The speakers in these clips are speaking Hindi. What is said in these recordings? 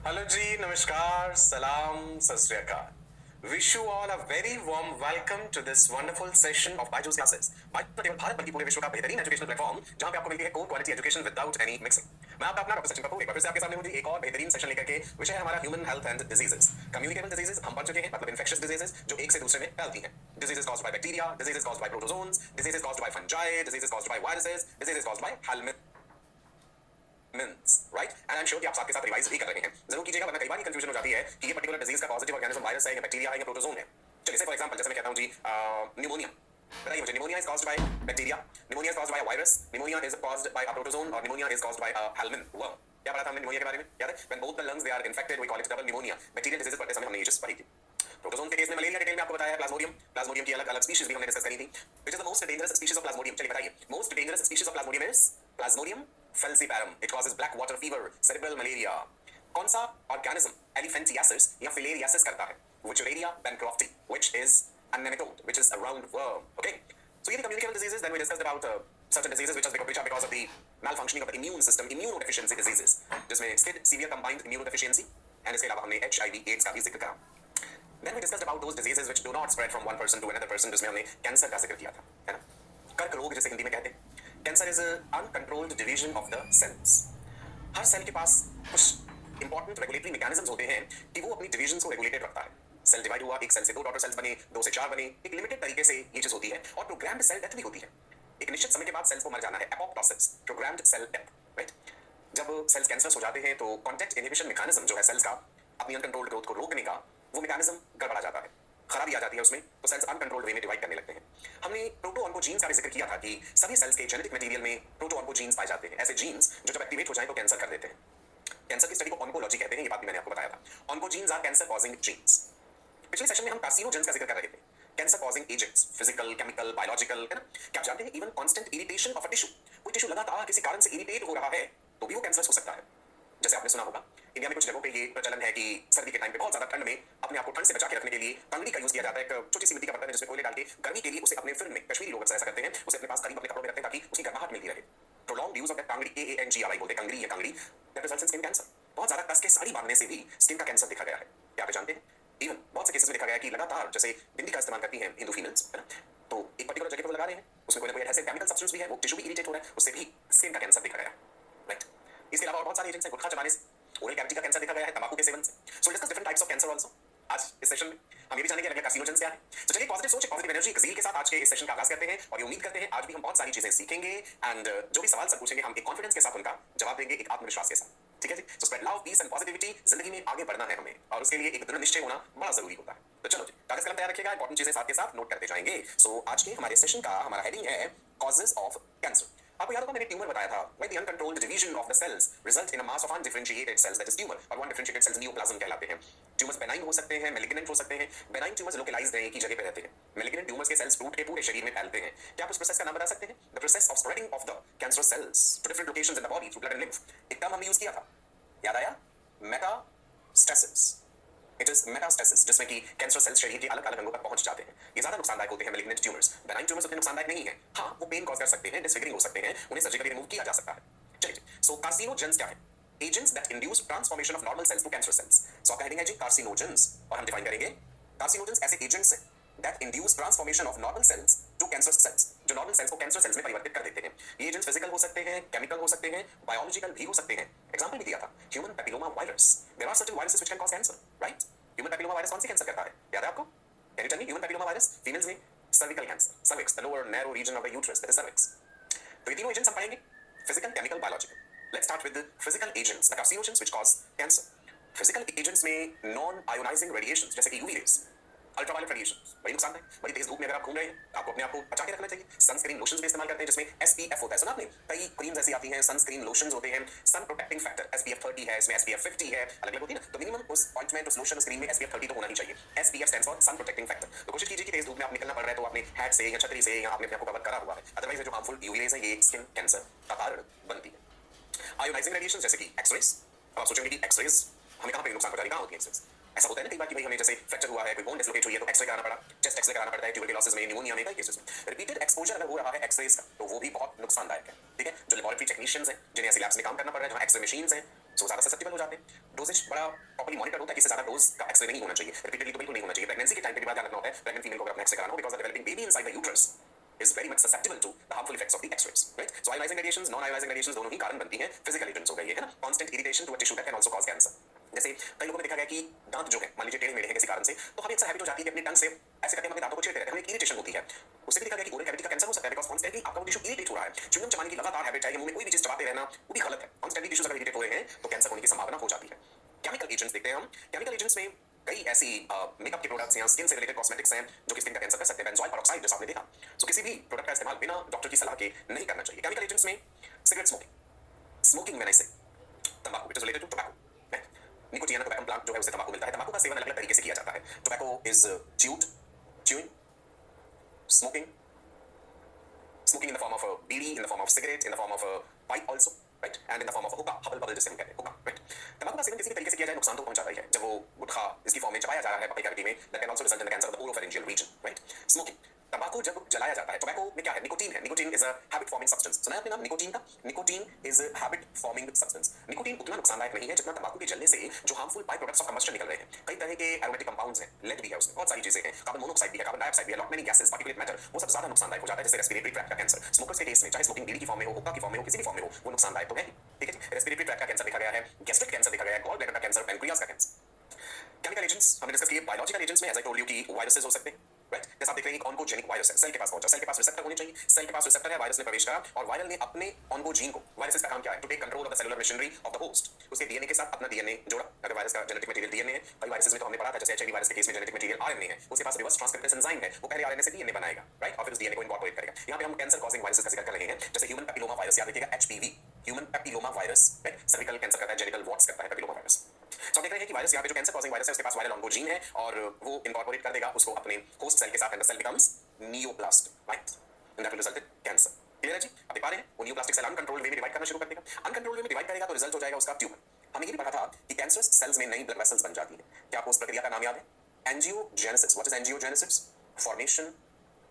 हेलो जी, नमस्कार, सलाम, सत श्री अकाल. Wish you all a very warm welcome to this wonderful session of Byju's classes. Byju's न केवल भारत बल्कि पूरे विश्व का बेहतरीन एजुकेशनल प्लेटफॉर्म जहां पे आपको मिलती है core quality education without any mixing. मैं आपका अपना डॉक्टर सचिन कपूर एक बार फिर से आपके सामने हूं जी, एक और बेहतरीन सेशन लेकर के. विषय है हमारा human health and diseases. Communicable diseases हम पढ़ चुके हैं, मतलब इन्फेक्शियस डिजीजेस जो एक से दूसरे में फैलती हैं. Diseases caused by bacteria, diseases caused by protozoans, diseases caused by fungi, diseases caused by viruses, diseases caused by helminth. Right, and I am sure कि आप साथ के साथ रिवाइज भी कर रहे हैं. जरूर कीजिएगा, वरना कई बार कंफ्यूजन हो जाती है कि ये पर्टिकुलर डिजीज का पॉजिटिव ऑर्गेनिज्म वायरस है या बैक्टीरिया है या प्रोटोजोन है. चलिए, फॉर एग्जांपल जैसे मैं कहता हूं जी निमोनिया. बताइए मुझे, pneumonia is caused by bacteria, pneumonia is caused by virus, pneumonia is caused by a protozoan और pneumonia is caused by a helminth worm. क्या पढ़ा था हमने निमोनिया के बारे में? याद है? When both the lungs they are infected we call it double pneumonia. Bacterial disease पढ़ते समय हमने ये चीज पढ़ी थी. प्रोटोजोन के केस में मलेरिया डिटेल में आपको बताया है. प्लाज्मोडियम, प्लाज्मोडियम की अलग अलग स्पीशीज भी हमने डिस्कस करी थी. Which is the most dangerous species of Plasmodium? चलिए बताइए, most dangerous species of Plasmodium is Plasmodium falciparum. It causes black water fever, cerebral malaria. कौन सा ऑर्गेनिज्म एलिफेंटियासिस या फिलेरियासिस करता है? Wuchereria bancrofti, which is a nematode, which is a roundworm. Okay, so ये communicable diseases. Then we discussed about certain diseases which are because of the malfunctioning of the immune system, immunodeficiency diseases, जिसमें SCID, severe combined immunodeficiency, and इसके अलावा हमने HIV, AIDS का भी जिक्र करा. Then we discussed about those diseases which do not spread from one person to another person, जिसमें हमने कैंसर का जिक्र किया था, है ना? कर्क रोग जिसे हिंदी में कहते हैं. Cancer is uncontrolled division of the cells. हर सेल के पास कुछ इंपॉर्टेंट रेगुलेटरी मैकेनिज्म्स होते हैं कि वो अपनी डिवीजन को रेगुलेटेड रखता है. सेल डिवाइड हुआ, एक सेल से दो डॉटर सेल्स बने, दो से चार बने, एक लिमिटेड तरीके से ये चीज होती है. और प्रोग्राम्ड सेल डेथ भी होती है. एक निश्चित समय के बाद सेल्स को मर जाना है, apoptosis, programmed cell death. Right, जब सेल्स कैंसरस हो जाते हैं तो कॉन्टैक्ट इनहिबिशन मैकेनिज्म जो है सेल्स का अपनी अनकंट्रोल्ड ग्रोथ को रोकने का, वो मैकेनिज्म गड़बड़ा जाता है, खराबी आ जाती है उसमें, तो सेल्स अनकंट्रोल्ड वे में डिवाइड करने लगते हैं. हमने प्रोटोऑन्कोजीन्स का भी जिक्र किया था कि सभी सेल्स के जेनेटिक मटेरियल में प्रोटोऑन्कोजीन्स पाए जाते हैं. ऐसे जीन्स जो जब एक्टिवेट हो जाए तो कैंसर कर देते हैं. कैंसर की स्टडी को ऑन्कोलॉजी कहते हैं, ये बात भी मैंने आपको बताया था. Oncogenes are cancer causing genes. पिछले सेशन में हम कार्सिनोजेंस का जिक्र कर रहे थे, cancer causing agents, physical, chemical, biological, है ना? क्या आप जानते हैं even constant irritation of a tissue, कोई टिश्यू लगातार किसी कारण से इरिटेट हो रहा है तो भी वो कैंसर हो सकता है. जैसे आपने सुना होगा इंडिया में कुछ जगहों पे ये प्रचलन है कि सर्दी के टाइम पे बहुत ज्यादा ठंड में अपने आप को ठंड से बचा के रखने के लिए कंगड़ी का यूज किया जाता है. एक छोटी सी मिट्टी का बर्तन है जिसमें कोयले डाल के गर्मी के लिए उसे अपने फिर में, कश्मीरी लोग अक्सर ऐसा करते हैं, उसे अपने पास करीब अपने कपड़ों में रखते हैं ताकि उसकी गर्माहट मिलती रहे. Prolonged use of that kangri, KANGRI बोलते हैं, कंगड़ी या kangri, that results in skin cancer. बहुत ज्यादा कस के साड़ी बांधने से भी स्किन का कैंसर देखा गया है. क्या आप जानते हैं इवन बहुत से केसेस में देखा गया है कि लगातार जैसे बिंदी का इस्तेमाल करती हैं हिंदू फीमेल्स, है ना? तो एक पर्टिकुलर जगह पे वो लगा रहे हैं, उसमें कोई ना कोई ऐसे केमिकल सब्सटेंस भी है, वो टिश्यू भी इरिटेट हो रहा है, उससे भी स्किन का कैंसर देखा गया. राइट, इसके अलावा और बहुत सारे एजेंट्स हैं. गुटखा चबाने से ओरल कैविटी का कैंसर देखा गया है, तंबाकू के सेवन से. सो discuss different types of cancer also. आज इस सेशन में हम ये भी जानेंगे अलग-अलग कार्सिनोजेंस क्या है. तो चलिए पॉजिटिव सोच, पॉजिटिव एनर्जी, एक ज़ील के साथ आज के इस सेशन का आगाज करते हैं और ये उम्मीद करते हैं आज भी हम बहुत सारी चीजें सीखेंगे एंड जो भी सवाल सब पूछेंगे हम एक कॉन्फिडेंस के साथ उनका जवाब देंगे, एक आत्मविश्वास के साथ. ठीक है जी. So spread love, peace and positivity. जिंदगी में आगे बढ़ना है हमें और उसके लिए एक दृढ़ निश्चय होना बड़ा जरूरी होता है. तो चलो जी, कागज कलम तैयार रखिएगा, इंपॉर्टेंट चीजें साथ के साथ नोट करते जाएंगे. सो आज के हमारे सेशन का हमारा हेडिंग है कॉजेस ऑफ कैंसर. आपको याद होगा मैंने ट्यूमर बताया था. When the uncontrolled division of the cells result in a mass of undifferentiated cells, that is tumour, और वन डिफरेंशिएटेड सेल्स नियोप्लाज्म कहलाते हैं. ट्यूमर्स बेनाइन हो सकते हैं, मैलिग्नेंट हो सकते हैं. बेनाइन ट्यूमर्स लोकलाइज्ड हैं, एक ही जगह पे रहते हैं. मैलिग्नेंट ट्यूमर्स के सेल्स टूट के पूरे शरीर में फैलते हैं. क्या आप उस प्रोसेस का नाम बता सकते हैं? The process of spreading of the cancerous cells to different locations in the body through blood and lymph. एक टर्म हमने यूज किया था, याद आया? मेटास्टेसिस. इट इज मेटास्टेसिस, जिसमें कि कैंसर सेल्स शरीर के अलग अलग अंगों तक पहुंच जाते हैं. ये ज्यादा नुकसानदायक होते हैं मैलिग्नेंट ट्यूमर्स. बेनाइन ट्यूमर्स उतने नुकसानदायक नहीं है. हाँ, वो पेन कॉज कर सकते हैं, डिसफिगरिंग हो सकते हैं, उन्हें सर्जिकली रिमूव किया जा सकता है. चलिए, सो कार्सिनोजेंस क्या है? Agents that induce transformation of normal cells to cancer cells. So आपका हेडिंग है जी कार्सिनोजेंस और हम डिफाइन करेंगे कार्सिनोजेंस ऐसे एजेंट्स हैं that induce transformation of normal cells to cancer cells, जो नॉर्मल सेल्स को कैंसर सेल्स में परिवर्तित कर देते हैं. ये एजेंट्स फिजिकल हो सकते हैं, केमिकल हो सकते हैं, बायोलॉजिकल भी हो सकते हैं. एग्जांपल भी दिया था, human papilloma virus. There are certain viruses which can cause cancer, right? Human papilloma virus कौन सी कैंसर करता है, याद है आपको? Can you tell me? Human papilloma virus females में cervical cancer, cervix, the lower narrow region of the uterus, that is cervix. तो ये तीनों एजेंट्स हम पढ़ेंगे, physical, chemical, biological. Let's start with physical agents, the carcinogens which cause cancer. Physical agents में नॉन आयोनाइजिंग रेडिएशंस जैसे कि यूवी रेज, अल्ट्रावायलेट रेडिएशन बड़ी नुकसान है. बड़ी तेज धूप में अगर आप घूम रहे हैं, आपको अपने आप को बचा के रखना चाहिए. सनस्क्रीन लोशंस भी इस्तेमाल करते हैं जिसमें SPF होता है. सुना आपने? कई क्रीम्स ऐसी आती हैं, सनस्क्रीन लोशंस होते हैं, सन प्रोटेक्टिंग फैक्टर SPF 30 है, इसमें SPF 50 है, अलग अलग होती है ना. तो मिनिमम उस ऑइंटमेंट, उस लोशन, क्रीम में SPF 30 तो होना ही चाहिए. SPF stands for sun protecting factor. तो कोशिश कीजिए कि तेज धूप में आप निकलना पड़ रहा है तो अपने हैट से या छतरी से या आपने अपने आप को कवर करा हुआ है. अदरवाइज जो हार्मफुल यूवी रेज है ये स्किन कैंसर का कारण बनती है. आयोनाइजिंग रेडिएशन जैसे कि एक्सरेज. अब आप सोचेंगे कि एक्सरेज हमें कहां पे नुकसान पहुंचाएगी, कहां होती है एक्सरेज? ऐसा होता है ना कई बार कि भाई हमें जैसे फ्रैक्चर हुआ है, कोई बोन डिसलोकेट हुई है तो एक्सरे कराना पड़ा, चेस्ट एक्सरे कराना पड़ता है, ट्यूबरकुलोसिस में, निमोनिया में, कई केसेस में. रिपीटेड एक्सपोजर अगर हो रहा है एक्सरेज का तो वो भी बहुत नुकसानदायक है. ठीक है, जो लेबोरेटरी टेक्नीशियंस हैं जिन्हें ऐसे लैब्स में काम करना पड़ रहा है जहां एक्सरे मशीन्स हैं, सो ज्यादा ससेप्टेबल हो जाते हैं। डोजेज बड़ा प्रॉपर्ली मॉनिटर होता है, इससे ज्यादा डोज का एक्सरे नहीं होना चाहिए, रिपीटेडली तो बिल्कुल नहीं होना चाहिए। प्रेगनेंसी के टाइम पे भी ध्यान रखना होता है, प्रेग्नेंट फीमेल को अगर अपना एक्सरे कराना हो, because the developing baby inside the uterus is very much susceptible to the harmful effects of the X-rays, right? So ionizing radiations, non-ionizing radiations दोनों ही कारण बनती हैं physical agents हो गए ये, है ना? Constant irritation to a tissue that can also cause cancer. जैसे कई लोगों में देखा गया कि दांत जो है, मान लीजिए टेढ़े मेढ़े हैं किसी कारण से, तो हमें अक्सर हैबिट हो जाती है कि अपनी टंग से ऐसे करके हम अपने दांतों को छेड़ते रहते हैं, हमें एक इरिटेशन होती है। उससे भी देखा गया कि ओरल कैविटी का कैंसर हो सकता है, बिकॉज कॉन्स्टेंटली आपका वो टिश्यू इरिटेट हो रहा है। च्युइंगम चबाने की लगातार हैबिट है, मुंह में कोई भी चीज चबाते रहना, वो भी गलत है। कॉन्स्टेंटली टिश्यूज अगर इरिटेट हो रहे हैं तो कैंसर होने की संभावना हो जाती है। केमिकल एजेंट्स देखते हैं हम। केमिकल एजेंट्स में कई ऐसी मेकअप के प्रोडक्ट्स या स्किन से रिलेटेड कॉस्मेटिक्स हैं जो कि स्किन का कैंसर कर सकते हैं। बेंजोइल पेरोक्साइड जैसा आपने देखा, सो किसी भी प्रोडक्ट का इस्तेमाल बिना डॉक्टर की सलाह के नहीं करना चाहिए। केमिकल एजेंट्स में सिगरेट स्मोकिंग, स्मोकिंग मैंने से तंबाकू, it is related to tobacco, nicotiana tobacco plant जो है उससे तंबाकू मिलता है। तंबाकू का सेवन अलग अलग तरीके से किया जाता है। Tobacco is chewed, chewing, smoking, smoking in the form of a bidi, in the form of cigarette, in the form of a pipe also, right? And in the form of a hookah, hubble bubble जिसे हम कहते हैं, hookah, right? तंबाकू का सेवन किसी भी तरीके से किया जाए नुकसान तो पहुंचाता ही है। जब वो गुटखा इसकी फॉर्म में चबाया जा रहा है पपई कैविटी में, that can also result in the cancer of the oropharyngeal region, right? Smoking, तंबाकू जब जलाया जाता है, टोबैको में क्या है? निकोटीन है। Nicotine is a habit forming substance. सुना है आपने नाम निकोटीन का? Nicotine is habit forming substance. Nicotine उतना नुकसानदायक नहीं है जितना तंबाकू के जलने से जो harmful by products of combustion निकल रहे हैं। कई तरह के एरोमेटिक कंपाउंड्स हैं, लेड भी है उसमें, बहुत सारी चीजें हैं, कार्बन मोनोऑक्साइड भी है, कार्बन डाइऑक्साइड भी है, lot many gases, particulate matter, वो सब ज्यादा नुकसानदायक हो जाता है, जैसे रेस्पिरेटरी ट्रैक्ट का कैंसर। स्मोकर्स के केस में चाहे स्मोकिंग बीड़ी की फॉर्म में हो, हुक्का की फॉर्म में हो, किसी भी फॉर्म में हो, वो नुकसानदायक तो है ही। ठीक है जी। रेस्पिरेटरी ट्रैक्ट का कैंसर देखा गया है, गैस्ट्रिक कैंसर देखा गया है, गॉल ब्लैडर का कैंसर, पैनक्रियाज का कैंसर। केमिकल एजेंट्स हमने डिस्कस किए। बायोलॉजिकल एजेंट्स में एज आई टोल्ड यू कि वायरसेस हो सकते हैं, राइट? जैसे आप देख रहे हैं ऑन्कोजेनिक वायरस है, सेल के पास पहुंचा, सेल के पास रिसेप्टर होने चाहिए, सेल के पास रिसेप्टर है, वायरस ने प्रवेश करा और वायरल ने अपने ऑन्कोजीन को, वायरस का काम क्या है? To take control of the cellular machinery of the host, उसके डीएनए के साथ अपना डीएनए जोड़ा। अगर वायरस का जेनेटिक मटेरियल डीएनए है, कई वायरसेस में तो हमने पढ़ा था, जैसे एचआईवी वायरस के केस में जेनेटिक मटेरियल आरएनए है, उसके पास रिवर्स ट्रांसक्रिप्टेज एंजाइम है, वो पहले आरएनए से डीएनए बनाएगा, राइट? और फिर उस डीएनए को इनकॉर्पोरेट करेगा। यहाँ पे हम कैंसर कॉजिंग वायरसेस का जिक्र कर रहे हैं, जैसे ह्यूमन पैपिलोमा वायरस, याद रखिएगा HPV, human papilloma virus, right? Cervical cancer करता है, जेनिटल वॉट्स करता है पैपिलोमा वायरस। तो देख रहे हैं कि वायरस यहाँ पे जो कैंसर कॉजिंग वायरस है उसके पास वायरल ऑन्कोजीन है और वो इनकॉर्पोरेट कर देगा उसको अपने होस्ट सेल के साथ, and the cell becomes neoplast, right? And that will result in cancer. Clear है जी? अब देख पा रहे हैं वो नियोप्लास्टिक सेल अनकंट्रोल्ड वे में डिवाइड करना शुरू कर देगा। अनकंट्रोल्ड वे में डिवाइड करेगा तो रिजल्ट हो जाएगा उसका ट्यूमर। हमने ये भी पढ़ा था कि कैंसरस सेल्स में नई ब्लड वेसल्स बन जाती है। क्या आपको उस प्रक्रिया का नाम याद है? Angiogenesis. What is angiogenesis? Formation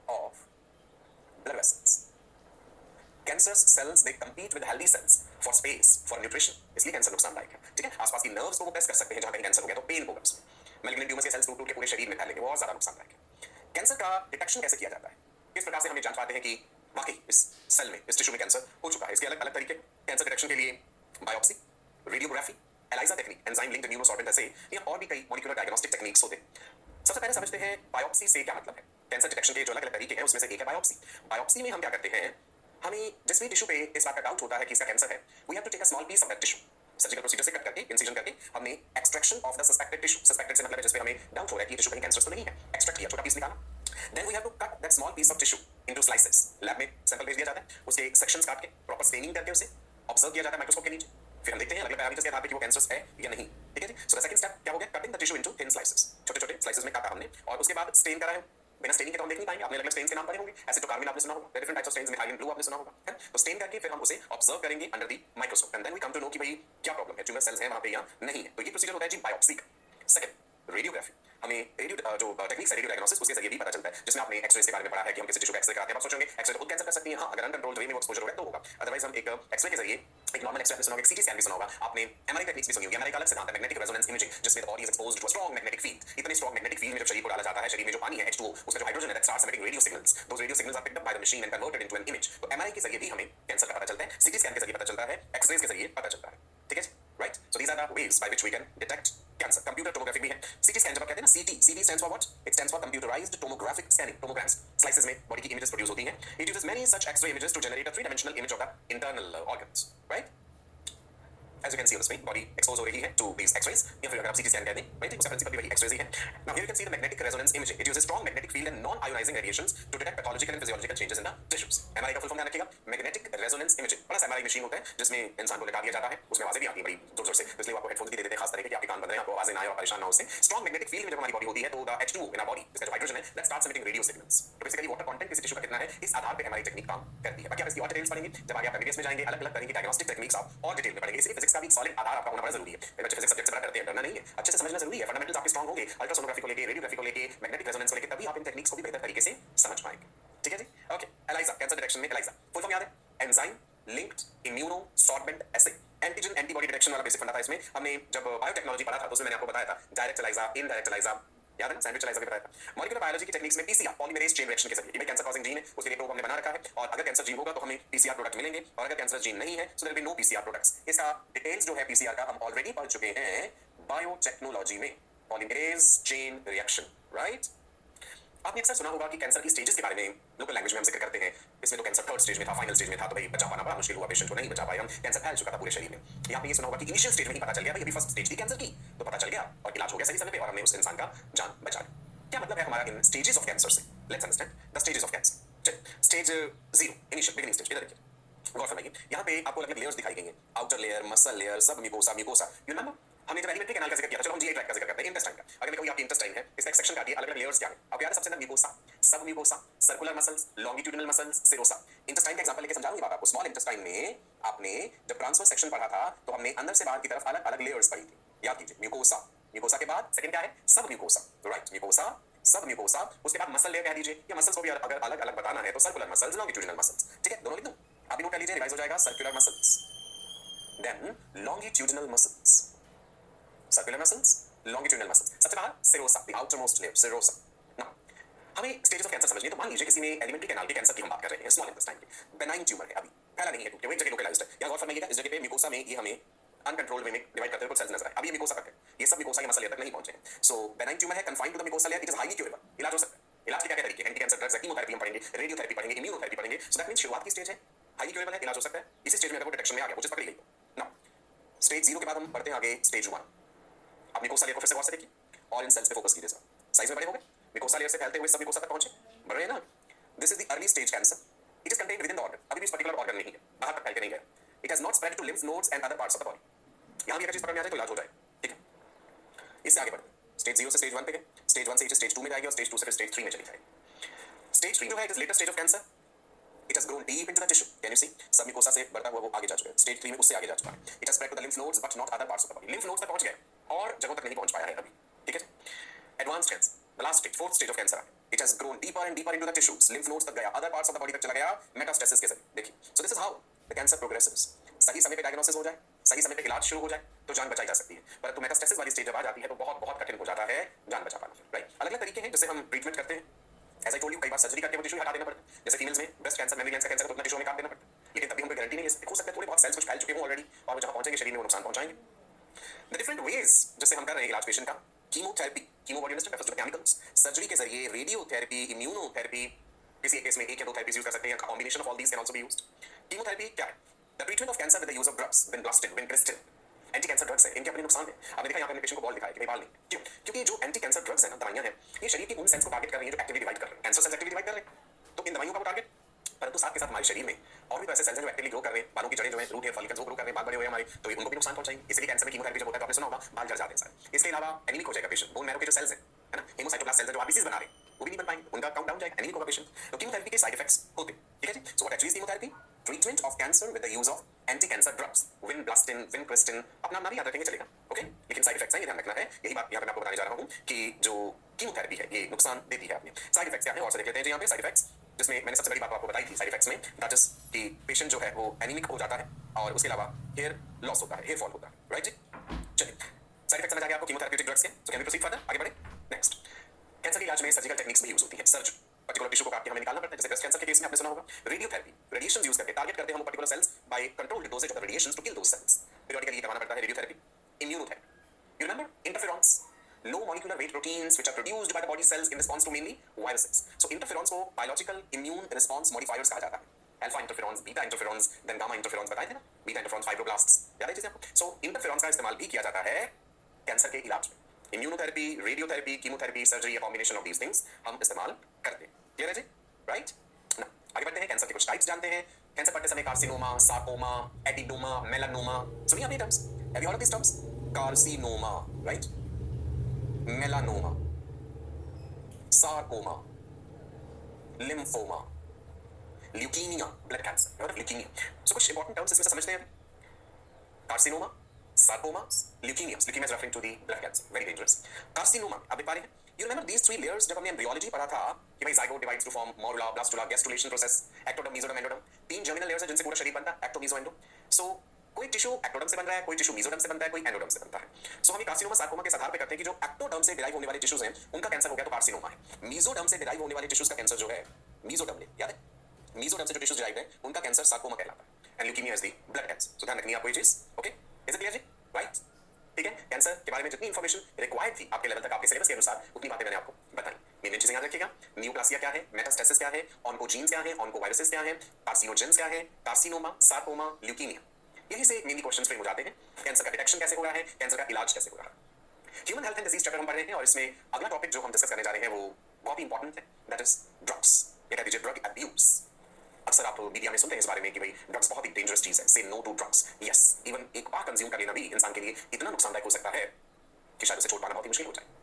of blood vessels. Cancerous cells they compete with healthy cells for space, for nutrition, इसलिए कैंसर नुकसानदायक है। ठीक है? आसपास की नर्व्स को वो प्रेस कर सकते हैं, जहां कहीं कैंसर हो गया तो पेन होगा उसमें। मैलिग्नेंट ट्यूमर्स के सेल्स टूट टूट के पूरे शरीर में फैलेंगे, बहुत ज्यादा नुकसानदायक है। कैंसर का डिटेक्शन कैसे किया जाता है? किस प्रकार से हम जान पाते हैं कि वाकई इस सेल में, इस टिश्यू में कैंसर हो चुका है? इसके अलग अलग तरीके। कैंसर डिटेक्शन के लिए biopsy, radiography, ELISA technique, enzyme linked immunosorbent ऐसे या और भी कई मॉलिक्यूलर डायग्नोस्टिक टेक्निक्स होते हैं। सबसे पहले समझते हैं बायोप्सी से क्या मतलब है। कैंसर डिटेक्शन के जो अलग अलग तरीके हैं उसमें से एक है बायोप्सी। बायोप्सी में हम क्या करते हैं, हमें जिस भी टिश्यू पे इस बात का डाउट होता है कि इसका कैंसर है, we have to take a small piece of that tissue, surgical procedure से कट करके, इंसिजन करके हमने extraction of the suspected tissue, suspected से मतलब है जिस पे हमें डाउट हो रहा है कि टिश्यू कहीं कैंसर तो नहीं है, एक्सट्रैक्ट किया, छोटा पीस निकाला। Then we have to cut that small piece of tissue into slices. Lab में सैंपल भेज दिया जाता है, उसके सेक्शंस काट के प्रॉपर स्टेनिंग करके उसे ऑब्जर्व किया जाता है माइक्रोस्कोप के नीचे। फिर हम देखते हैं अलग अलग पैरामीटर्स के आधार पे कि वो कैंसर है या नहीं। ठीक है जी? सो द सेकंड स्टेप क्या हो गया? Cutting the tissue into thin slices, छोटे छोटे स्लाइसेस में काटा हमने और उसके बाद स्टेन करा है। बिना स्टेनिंग के तो हम देख नहीं पाएंगे, आपने अलग अलग स्टेन्स के नाम पढ़े होंगे, एसिटोकार्मिन आपने सुना होगा, different types of stains, methylene blue आपने सुना होगा, है? तो स्टेन करके फिर हम उसे ऑब्जर्व करेंगे under the microscope and then we come to know कि भाई क्या प्रॉब्लम है, ट्यूमर सेल्स हैं वहां पे या नहीं है। तो ये प्रोसीजर होता है जी बायोप्सी का। Second, radiography. हमें रेडियो जो टेक्निक्स है रेडियो डायग्नोसिस, उसके जरिए भी पता चलता है, जिसमें आपने एक्सरे के बारे में पढ़ा है कि हम किसी टिश्यू का एक्सरे कराते हैं। आप सोचोगे एक्सरे तो खुद कैंसर कर सकती है, हाँ, अगर अनकंट्रोल्ड वे में वो एक्सपोजर हो गया तो होगा। अदरवाइज हम एक एक्सरे के जरिए, एक नॉर्मल एक्सरे आपने सुना होगा, एक सीटी स्कैन भी सुना होगा आपने, एमआरआई टेक्निक्स भी सुनी होगी। एमआरआई का अलग सिद्धांत है, मैग्नेटिक रेजोनेंस इमेजिंग, जिसमें the body is exposed to a strong magnetic field. इतने स्ट्रांग मैग्नेटिक फील्ड में जब शरीर को डाला जाता है, शरीर में जो पानी है H2O, उसका जो हाइड्रोजन है that starts emitting radio signals, those radio signals are picked up by the machine and converted into an image. तो एमआरआई के जरिए भी हमें कैंसर का पता चलता है, सीटी स्कैन के जरिए पता चलता है, एक्सरेज के जरिए पता चलता है। ठीक है, right? So these are the ways by which we can detect cancer. Computer tomography भी है। सीटी स्कैन जब आप कहते हैं ना, CT stands for what? It stands for computerised tomographic scanning. Tomograms slices में बॉडी की इमेजेस प्रोड्यूस होती हैं। It uses many such x-ray images to generate a three dimensional image of the internal organs, right? As you can see on the screen, body exposed हो रही है to these X-rays, या फिर अगर आप CT scan कह दें, right? उसका principle भी वही X-rays ही है। Now here you can see the magnetic resonance imaging. It uses strong magnetic field and non-ionizing radiations to detect pathological and physiological changes in the tissues. MRI का full form ध्यान रखिएगा, magnetic resonance imaging। बड़ा सा MRI मशीन होता है जिसमें इंसान को लेटा दिया जाता है, उसमें आवाजें भी आती हैं बड़ी जोर जोर से, इसलिए वो आपको हेडफोन्स भी दे देते हैं खास तरीके के, आपके कान बंद रहे हैं, आपको आवाजें ना आए और परेशान ना हो उससे। स्ट्रॉन्ग मैग्नेटिक फील्ड में जब हमारी बॉडी होती है तो the H2O in our body, इसका जो हाइड्रोजन है, that starts emitting radio signals। तो बेसिकली वाटर कंटेंट किसी टिश्यू का कितना है, इस आधार पे MRI टेक्निक काम करती है। बाकी आप इसकी और डिटेल्स पढ़ेंगे जब आगे आप MBBS में जाएंगे, अलग अलग तरह की डायग्नोस्टिक टेक्निक्स आप और डिटेल में पढ़ेंगे। इसलिए फिजिक्स का भी सॉलिड आधार आपका होना बड़ा जरूरी है। बच्चे फिजिक्स सब्जेक्ट से बड़ा करते हैं, डरना नहीं है, अच्छे से समझना जरूरी है। फंडामेंटल्स आपके स्ट्रांग होंगे अल्ट्रासोनोग्राफी को लेके, रेडियोग्राफी को लेके, मैग्नेटिक रेजोनेंस को लेके, तभी आप इन टेक्निक्स को भी बेहतर तरीके से समझ पाएंगे। ठीक है जी? ओके, एलाइजा, कैंसर डिटेक्शन में एलाइजा फुल फॉर्म याद है? एंजाइम लिंक्ड इम्यूनोसॉर्बेंट एसे, एंटीजन एंटीबॉडी डिटेक्शन रिएक्शन वाला बेसिक फंडा था इसमें। हमने जब बायोटेक्नोलॉजी पढ़ा था तो उसमें मैंने आपको बताया था डायरेक्ट एलाइजा, इनडायरेक्ट एलाइजा, याद है ना, सैंडविच एलाइजा भी बताया था। मॉलिक्यूलर बायोलॉजी की टेक्निक्स में पीसीआर, पॉलीमरेज चेन रिएक्शन के जरिए कैंसर कॉजिंग जीन है उसके लिए प्रोब हमने बना रखा है, और अगर कैंसर जीन होगा तो हमें पीसीआर प्रोडक्ट मिलेंगे, और अगर कैंसर जीन नहीं है so there will be no PCR products. इसका डिटेल्स जो है पीसीआर का हम ऑलरेडी पढ़ चुके हैं बायोटेक्नोलॉजी में, पॉलीमरेज चेन रिएक्शन, राइट। आपने अक्सर सुना होगा कि कैंसर की स्टेजेस के बारे में लोकल लैंग्वेज में हम जिक्र करते हैं। इसमें तो कैंसर थर्ड स्टेज में था, फाइनल स्टेज में था, तो भाई बचा पाना बड़ा मुश्किल हुआ, पेशेंट को नहीं बचा पाए हम, कैंसर फैल चुका था पूरे शरीर में। यहाँ पे ये सुना होगा कि इनिशियल स्टेज में ही पता चल गया भाई अभी फर्स्ट स्टेज थी कैंसर की, तो पता चल गया और इलाज हो गया सही समय पे और हमने उस इंसान का जान बचा लिया। क्या मतलब है हमारा इन स्टेजेस ऑफ कैंसर से? Let's understand the stages of cancer. Stage 0 initial beginning stage, इधर देखिए, गौर फरमाइए, यहाँ पे आपको अलग अलग लेयर्स दिखाई गई हैं, आउटर लेयर, मसल लेयर, सब म्यूकोसा, म्यूकोसा, यू रिमेंबर हमने जब एलिमेंट्री कैनाल का जिक्र किया था, चलो हम जीआई ट्रैक्ट का जिक्र करते हैं, इंटेस्टाइन का। अगर मैं कहूं आपकी इंटेस्टाइन है, इसका एक सेक्शन काटिए, अलग अलग लेयर्स क्या हैं अब याद है? सबसे अंदर म्यूकोसा, सब mucosa, circular muscles, longitudinal muscles, serosa. Intestine का एग्जांपल लेके समझाऊंगी बात आपको। स्मॉल इंटेस्टाइन में आपने जब ट्रांसवर्स सेक्शन पढ़ा था तो हमने अंदर से बाहर की तरफ अलग अलग लेयर्स पढ़ी थी, याद कीजिए। म्यूकोसा, म्यूकोसा के बाद सेकंड क्या है? सब म्यूकोसा, राइट, म्यूकोसा, सब म्यूकोसा, उसके बाद मसल लेयर कह दीजिए, या मसल्स को भी अगर अलग अलग बताना है तो सर्कुलर मसल्स, लॉन्गिट्यूडिनल मसल्स, ठीक है, दोनों लिख दूं? आप भी नोट कर लीजिए, रिवाइज हो जाएगा। Circular muscles, then longitudinal muscles, circular muscles, longitudinal muscles, सबसे बाहर serosa, the outermost layer, serosa. Now हमें स्टेजेस ऑफ कैंसर समझनी है, तो मान लीजिए किसी ने एलिमेंट्री कैनाल के कैंसर की हम बात कर रहे हैं, स्मॉल इंटेस्टाइन की, बेनाइन ट्यूमर है, अभी फैला नहीं है क्योंकि वो एक जगह लोकलाइज्ड है। या गौर फरमाइएगा, इस जगह पे म्यूकोसा में ये हमें अनकंट्रोल्ड वे में डिवाइड करते हुए कुछ सेल्स नजर आए, अभी ये म्यूकोसा तक है, ये सब म्यूकोसा के मसल लेयर तक नहीं पहुंचे हैं। सो बेनाइन ट्यूमर है, confined to the mucosa layer, it is highly curable, इलाज हो सकता है। इलाज के क्या क्या तरीके? एंटी कैंसर ड्रग्स, कीमोथेरेपी हम पढ़ेंगे, रेडियोथेरेपी पढ़ेंगे, इम्यूनोथेरेपी पढ़ेंगे। सो दैट मींस शुरुआत की स्टेज है, हाईली क्यूरेबल है, इलाज हो सकता है। इसी स्टेज में अगर वो डिटेक्शन में आ गया, वो चीज पकड़ी गई तो नाउ स्टेज 0 के बाद हम बढ़ते हैं आगे स्टेज 1। अब म्यूकोसा लेयर को फिर से गौर से देखिए और इन सेल्स पे फोकस कीजिए, साइज में बड़े हो गए, म्यूकोसा लेयर से फैलते हुए सब म्यूकोसा तक पहुंचे, बढ़ रहे हैं ना। This is the early stage cancer, it is contained with in the organ, अभी भी इस पर्टिकुलर ऑर्गन नहीं है, बाहर तक फैल के नहीं गया, it has not spread to lymph nodes and other parts of the body. यहां भी अगर चीज पकड़ में आ जाए तो इलाज हो जाए, ठीक है। इससे आगे बढ़ते हैं, स्टेज 0 से स्टेज 1 पे गए, स्टेज 1 से स्टेज 2 में जाएगी और स्टेज 2 से फिर स्टेज 3 में चली जाएगी। स्टेज 3 जो है it is latest stage of cancer, it has grown deep into the tissue, can you see, submucosa से बढ़ता हुआ वो आगे जा चुका है, स्टेज 3 में उससे आगे जा चुका है। It has spread to the lymph nodes but not other parts of the body, lymph nodes तक पहुंच गया और जगहों तक नहीं पहुंच पाया है अभी, ठीक है। Advanced cancer, the last stage, fourth stage of cancer, it has grown deeper and deeper into the tissues, lymph nodes तक गया, other parts of the body तक चला गया, मेटास्टेसिस के जरिए, देखिए। So this is how the cancer progresses. सही समय पे डायग्नोसिस हो जाए, सही समय पे इलाज शुरू हो जाए तो जान बचाई जा सकती है, परंतु मेटास्टेसिस वाली स्टेज जब आ जाती है तो बहुत बहुत कठिन हो जाता है जान बचा पाना, राइट। अलग अलग तरीके हैं जिससे हम ट्रीटमेंट करते हैं, एज आई टोल्ड यू, कई बार सर्जरी करके वो टिश्यू हटा देना पड़ता है, जैसे फीमेल्स में ब्रेस्ट कैंसर, मेमोरी कैंसर तो उतना टिश्यू में काट देना पड़ता है, लेकिन तभी हमको गारंटी नहीं है, हो सकता है थोड़े बहुत सेल्स कुछ फैल चुके हों ऑलरेडी और वो जहां पहुंचेंगे शरीर में वो नुकसान पहुंचाएंगे। द डिफरेंट वेज जिससे हम कर रहे हैं इलाज पेशेंट का, chemotherapy, chemo body industry first chemicals, surgery के जरिए, रेडियोथेरेपी, इम्यूनोथेरेपी, किसी एक केस में एक या दो थेरेपीज यूज कर सकते हैं, combination of all these can also be used. Chemotherapy क्या है? The treatment of cancer with the use of drugs, vinblastine, vincristine, anti cancer drugs है, इनके अपने नुकसान है। आपने देखा यहाँ पे हमने पेशेंट को बॉल दिखाया कि बाल नहीं, क्यों? क्योंकि जो एंटी कैंसर ड्रग्स है ना, दवाइयां हैं, ये शरीर के उन सेल्स को टारगेट कर रही हैं जो एक्टिवली डिवाइड कर रहे हैं, कैंसर सेल्स एक्टिवली डिवाइड कर रहे हैं, तो इन दवाइयों का वो टारगेट, परंतु साथ के साथ हमारे शरीर में और भी ऐसे सेल्स हैं जो एक्टिवली ग्रो कर रहे हैं, बालों की जड़ें जो हैं, रूट हेयर फॉलिकल्स वो ग्रो कर रहे हैं, बाल बड़े हुए हमारे, तो ये उनको भी नुकसान पहुंचाएंगे। इसलिए कैंसर में कीमोथेरेपी जब होता है तो आपने सुना होगा बाल झड़ जाते हैं सारे। इसके अलावा एनीमिक हो जाएगा पेशेंट, बोन मैरो के जो सेल्स हैं, है ना, हेमोसाइटोब्लास्ट सेल्स जो आरबीसीज बना रहे हैं वो भी नहीं बन पाएंगे, उनका काउंट डाउन जाएगा, एनीमिक होगा पेशेंट। तो कीमोथेरेपी के साइड इफेक्ट्स होते हैं, ठीक है जी। So what actually is chemotherapy? Treatment of cancer with the use of anti cancer drugs, vinblastine, vincristine, अपना नाम याद रखेंगे चलेगा, ओके, लेकिन साइड इफेक्ट्स हैं, ये ध्यान रखना है। यही बात यहाँ पे मैं आपको बताने जा रहा हूँ कि जो कीमोथेरेपी है ये नुकसान देती है आपने। साइड इफेक्ट्स क्या है और से देख लेते हैं यहाँ पे साइड इफेक्ट्स, जिसमें मैंने सबसे बड़ी बात आपको बताई थी साइड इफेक्ट्स में, दैट इज कि पेशेंट जो है वो एनीमिक हो जाता है और उसके अलावा हेयर लॉस होता है, हेयर फॉल होता है, राइट जी। चलिए साइड इफेक्ट्स समझ आ गया आपको कीमोथेरेप्यूटिक ड्रग्स के, so can we proceed further, आगे बढ़े। नेक्स्ट, कैंसर के इलाज में सर्जिकल टेक्निक्स भी यूज होती है, सर्जरी, पर्टिकुलर टिश्यू को काट के हमें निकालना पड़ता है, जैसे ब्रेस्ट कैंसर के केस में आपने सुना होगा। रेडियोथेरेपी, रेडिएशन यूज करके टारगेट करते हैं हम particular cells by controlled doses of the radiations to kill those cells, periodically करवाना पड़ता है radiotherapy. Immunotherapy, you remember interferons, low molecular weight proteins which are produced by the body cells in response to mainly viruses. So interferons को biological immune response modifiers कहा जाता है। Alpha interferons, beta interferons, then gamma interferons बताए थे ना? Beta interferons fibroblasts, याद है चीजें आपको? So interferons का इस्तेमाल भी किया जाता है कैंसर के इलाज में। इम्यूनोथेरेपी, रेडियोथेरेपी, कीमोथेरेपी, सर्जरी, या कॉम्बिनेशन ऑफ दीज थिंग्स हम इस्तेमाल करते हैं। क्लियर है जी? राइट? ना आगे बढ़ते हैं, कैंसर के कुछ टाइप्स जानते हैं। कैंसर पढ़ते समय कार्सिनोमा, सार्कोमा, एडिनोमा, मेलानोमा, सुनिए आपने terms? Have you heard of these terms? Carcinoma, right? Melanoma, sarcoma, lymphoma, leukaemia, blood cancer, leukaemia. So कुछ इंपॉर्टेंट टर्म्स इसमें से समझते हैं। Carcinoma, sarcoma, leukaemia, leukaemia is referring to the blood cancer, very dangerous. Carcinoma, आप देख पा रहे हैं? You remember these three layers जब हमने एम्ब्रियोलॉजी पढ़ा था कि भाई zygote divides to form morula, blastula, gastrulation process, ectoderm, mesoderm, endoderm, तीन जर्मिनल लेयर्स हैं जिनसे पूरा शरीर बनता है, एक्टो, मेसो, एंडो। सो कोई टिश्यू एक्टोडर्म से बन रहा है, कोई टिश्यू मेसोडर्म से बनता है, कोई एंडोडर्म से बनता है। सो हम कार्सिनोमा सार्कोमा के आधार पे करते हैं कि जो एक्टोडर्म से डिराइव होने वाले टिश्यूज हैं उनका कैंसर हो गया तो कार्सिनोमा है। मेसोडर्म से डिराइव होने वाले टिश्यूज का कैंसर जो है मेसोडर्म में, याद है, मेसोडर्म से जो टिश्यूज डिराइव है उनका कैंसर सार्कोमा कहलाता है। And leukaemia is the blood cancer. So ध्यान रखनी है आपको ये चीज। ओके, इज इट क्लियर जी? राइट, ठीक है। कैंसर के बारे में जितनी इंफॉर्मेशन रिक्वायर्ड थी आपके लेवल तक, आपके सिलेबस के अनुसार, उतनी बातें मैंने आपको बताई। मेन चीजें याद रखिएगा, न्यूप्लासिया क्या है, मेटास्टेसिस क्या है, ऑन्कोजीन्स क्या है, ऑन्कोवायरसेस क्या है, कार्सिनोजेंस क्या है, कार्सिनोमा, सार्कोमा, ल्यूकीमिया, यही से मेनली क्वेश्चंस फ्रेम हो जाते हैं। कैंसर का डिटेक्शन कैसे हो रहा है, कैंसर का इलाज कैसे हो रहा है। Human health and disease chapter हम पढ़ रहे हैं और इसमें अगला टॉपिक जो हम डिस्कस करने जा रहे हैं वो बहुत ही इंपॉर्टेंट है, दैट इज ड्रग्स, या कह दीजिए ड्रग अब्यूज। अक्सर आप मीडिया में सुनते हैं इस बारे में कि भाई ड्रग्स बहुत ही डेंजरस चीज है, say no to drugs. Yes, even एक बार कंज्यूम कर लेना भी इंसान के लिए इतना नुकसानदायक हो सकता है कि शायद उसे छोड़ पाना बहुत ही मुश्किल हो जाए।